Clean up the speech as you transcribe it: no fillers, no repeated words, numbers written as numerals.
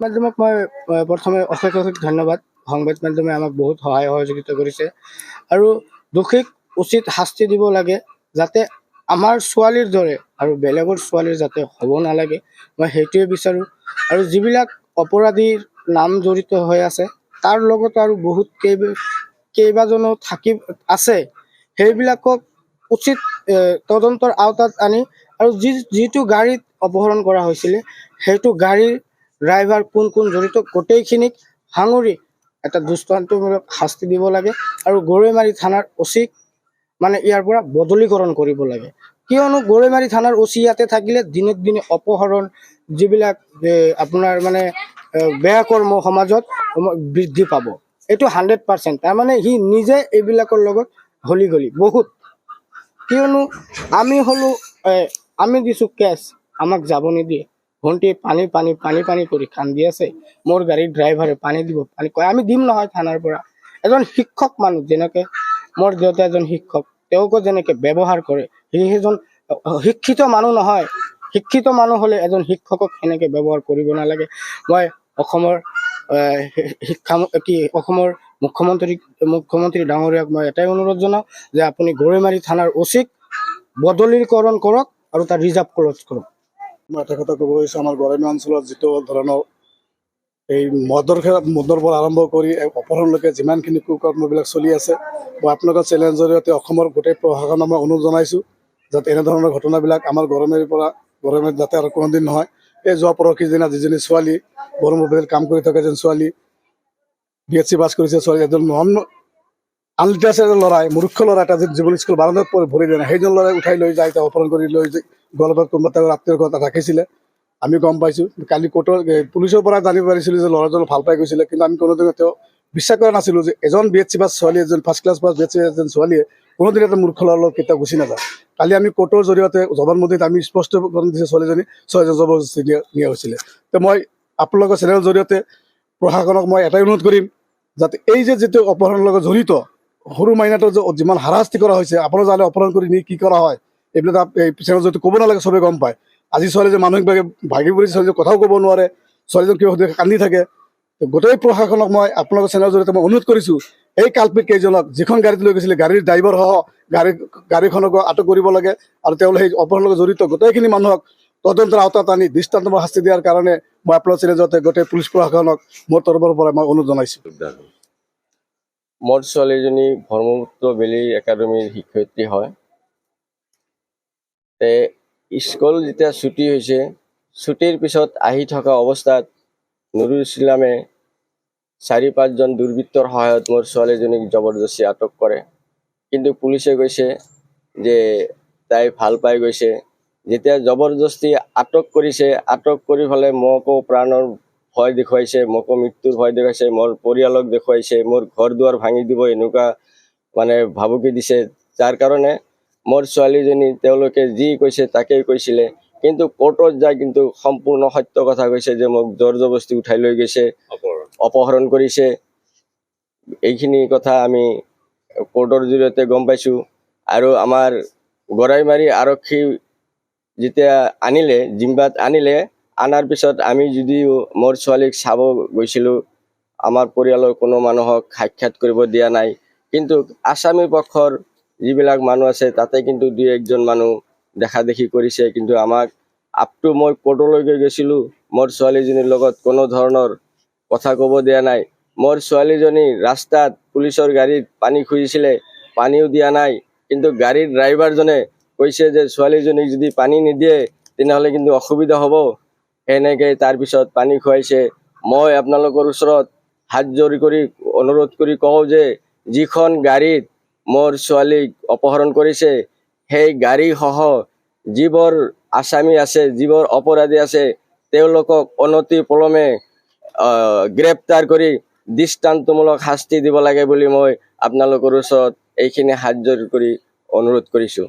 মাধ্যমক মই প্ৰথমে অশেষ ধন্যবাদ। সংবাদ মাধ্যমে আমাক বহুত সহায় সহযোগিতা কৰিছে আৰু দোষীক উচিত শাস্তি দিব লাগে, যাতে আমাৰ ছোৱালীৰ দৰে আৰু বেলেগৰ ছোৱালীৰ যাতে হ'ব নালাগে, মই সেইটোৱে বিচাৰোঁ। আৰু যিবিলাক অপৰাধীৰ নাম জড়িত হৈ আছে তাৰ লগত আৰু বহুত কেইবাজনো আছে, সেইবিলাকক উচিত তদন্তৰ আওতাত আনি আৰু যিটো গাড়ীত অপহৰণ কৰা হৈছিলে সেইটো গাড়ীৰ ড্ৰাইভাৰ কোন কোন জড়িত গোটেইখিনিক সাঙুৰি এটা দৃষ্টান্তমূলক শাস্তি দিব লাগে আৰু গৰৈমাৰী থানাৰ অচিক মানে ইয়াৰ পৰা বদলীকৰণ কৰিব লাগে। কিয়নো গৰৈমাৰী থানাৰ অচি ইয়াতে থাকিলে দিনক দিনে অপহৰণ যিবিলাক আপোনাৰ মানে বেয়া কৰ্ম সমাজত বৃদ্ধি পাব, এইটো 100%। তাৰমানে সি নিজে এইবিলাকৰ লগত হলি গলি বহুত। কিয়নো আমি দিছোঁ কেছ, আমাক যাব নিদিয়ে। ভণ্টি পানী পানী পানী পানী কৰি কান্দি আছে, মোৰ গাড়ীৰ ড্ৰাইভাৰে পানী দিব, পানী কয় আমি দিম নহয় থানাৰ পৰা। এজন শিক্ষক মানুহ, যেনেকৈ মোৰ দেউতা এজন শিক্ষক, তেওঁকো যেনেকৈ ব্যৱহাৰ কৰে, সেইজন শিক্ষিত মানুহ নহয়। শিক্ষিত মানুহ হ'লে এজন শিক্ষকক এনেকৈ ব্যৱহাৰ কৰিব নালাগে। মই অসমৰ অসমৰ মুখ্যমন্ত্ৰী ডাঙৰীয়াক মই এটাই অনুৰোধ জনাওঁ যে আপুনি গৰৈমাৰী থানাৰ অচিক বদলীকৰণ কৰক আৰু তাৰ ৰিজাৰ্ভ ক্লজ কৰক। মই এটা কথা ক'ব বিচাৰিছোঁ, আমাৰ গৰৈমাৰী অঞ্চলত যিটো ধৰণৰ এই মদৰ পৰা আৰম্ভ কৰি অপহৰণলৈকে যিমানখিনি কুকৰ্মবিলাক চলি আছে, মই আপোনালোকৰ চেনেলৰ জৰিয়তে অসমৰ গোটেই প্ৰশাসনক মই অনুৰোধ জনাইছোঁ যাতে এনেধৰণৰ ঘটনাবিলাক আমাৰ গৰৈমাৰীত যাতে আৰু কোনোদিন নহয়। এই যোৱা পৰহি দিনা যিজনী ছোৱালী ব্ৰহ্মপুত্ৰত কাম কৰি থকা এজন ছোৱালী BSc পাছ কৰিছে, ছোৱালী এজন আনলিটাৰেটেড ল'ৰাই, মূৰ্খ ল'ৰা এটা জীৱন স্কুল বাৰান্দাত ভৰি দিয়া নাই, সেইজন ল'ৰাই উঠাই লৈ যায়, তেওঁ অপহৰণ কৰি লৈ গোৱালপাৰাত কোনোবা তেওঁৰ আত্মীয়ৰ ঘৰত ৰাখিছিলে। আমি গম পাইছোঁ, কালি পুলিচৰ পৰা জানিব পাৰিছিলোঁ যে ল'ৰাজনক ভাল পাই গৈছিলে, কিন্তু আমি কোনোদিনে তেওঁ বিশ্বাস কৰা নাছিলোঁ যে এজন BSc পাছ ছোৱালী, এজন ফাৰ্ষ্ট ক্লাছ পাছ BSc এজন ছোৱালীয়ে কোনোদিন এটা মূৰ্খ ল'ৰাৰ লগত কেতিয়াও গুচি নাযায়। কালি আমি কোৰ্টৰ জৰিয়তে জবানবন্দীত আমি স্পষ্ট দিছোঁ ছোৱালীজনী জবৰদস্তি নিয়া হৈছিলে। তো মই আপোনালোকৰ চেনেলৰ জৰিয়তে প্ৰশাসনক মই এটাই অনুৰোধ কৰিম যাতে এই যিটো অপহৰণৰ লগত জড়িত সৰু মাইনাটোৰ যিমান হাৰাশাস্তি কৰা হৈছে, আপোনালোকে জানে অপহৰণ কৰি নি কি কৰা হয়, এইবিলাক এই চেনেলৰ জৰিয়তে ক'ব নালাগে, চবেই গম পায়। আজি ছোৱালী যে মানসিকভাৱে ভাগি পৰিছে, ছোৱালীজন কথাও ক'ব নোৱাৰে, ছোৱালীজন কিয় কান্দি থাকে। গোটেই প্ৰশাসনক মই আপোনালোকৰ চেনেলৰ জৰিয়তে মই অনুৰোধ কৰিছোঁ, এই কালপিত কেইজনক যিখন গাড়ীত লৈ গৈছিলে গাড়ীৰ ড্ৰাইভাৰ সহ গাড়ীখনক আটক কৰিব লাগে আৰু তেওঁলোকে সেই অপহৰণৰ লগত জড়িত গোটেইখিনি মানুহক তদন্তৰ আওতাত আনি দৃষ্টান্তমূলক শাস্তি দিয়াৰ কাৰণে মই আপোনালোকৰ চেনেলৰ জৰিয়তে গোটেই পুলিচ প্ৰশাসনক মোৰ তৰফৰ পৰা মই অনুৰোধ জনাইছোঁ। মোৰ ছোৱালীজনী ব্ৰহ্মপুত্ৰ বেলি একাডেমীৰ শিক্ষয়িত্ৰী হয়। স্কুল যেতিয়া ছুটি হৈছে, ছুটিৰ পিছত আহি থকা অৱস্থাত নুৰুল ইছলামে 4-5জন দুৰ্বৃত্তৰ সহায়ত মোৰ ছোৱালীজনীক জবৰদস্তি আটক কৰে। কিন্তু পুলিচে কৈছে যে তাই ভাল পাই গৈছে। যেতিয়া জবৰদস্তি আটক কৰিছে, আটক কৰি পেলাই মোকো প্ৰাণৰ ভয় দেখুৱাইছে, মোকো মৃত্যুৰ ভয় দেখুৱাইছে, মোৰ পৰিয়ালক দেখুৱাইছে, মোৰ ঘৰ দুৱাৰ ভাঙি দিব এনেকুৱা মানে ভাবুকি দিছে। যাৰ কাৰণে মোৰ ছোৱালীজনী তেওঁলোকে যি কৈছে তাকেই কৈছিলে, কিন্তু কোৰ্টত যায় কিন্তু সম্পূৰ্ণ সত্য কথা কৈছে যে মোক জোৰ জবৰদস্তি উঠাই লৈ গৈছে, অপহৰণ কৰিছে। এইখিনি কথা আমি কোৰ্টৰ জৰিয়তে গম পাইছোঁ। আৰু আমাৰ গৰাইমাৰী আৰক্ষী যেতিয়া আনিলে, জিম্বাত আনিলে, আনাৰ পিছত আমি যদিও মোৰ ছোৱালীক চাব গৈছিলোঁ, আমাৰ পৰিয়ালৰ কোনো মানুহক সাক্ষাৎ কৰিব দিয়া নাই। কিন্তু আসামী পক্ষৰ যিবিলাক মানুহ আছে তাতে কিন্তু 2-1জন মানুহ দেখা দেখি কৰিছে। কিন্তু আমাক মই কোৰ্টলৈকে গৈছিলোঁ, মোৰ ছোৱালীজনীৰ লগত কোনো ধৰণৰ কথা ক'ব দিয়া নাই। মোৰ ছোৱালীজনী ৰাস্তাত পুলিচৰ গাড়ীত পানী খুজিছিলে, পানীও দিয়া নাই। কিন্তু গাড়ীৰ ড্ৰাইভাৰজনে কৈছে যে ছোৱালীজনীক যদি পানী নিদিয়ে তেনেহ'লে কিন্তু অসুবিধা হ'ব, এনেকৈ তাৰপিছত পানী খুৱাইছে। মই আপোনালোকৰ ওচৰত হাত জোৰি কৰি অনুৰোধ কৰি কওঁ যে যিখন গাড়ীত মোৰ ছোৱালীক অপহৰণ কৰিছে সেই গাড়ীসহ যিবোৰ আসামী আছে, যিবোৰ অপৰাধী আছে, তেওঁলোকক অনতি পলমে গ্ৰেপ্তাৰ কৰি দৃষ্টান্তমূলক শাস্তি দিব লাগে বুলি মই আপোনালোকৰ ওচৰত এইখিনি হাত জোৰি কৰি অনুৰোধ কৰিছোঁ।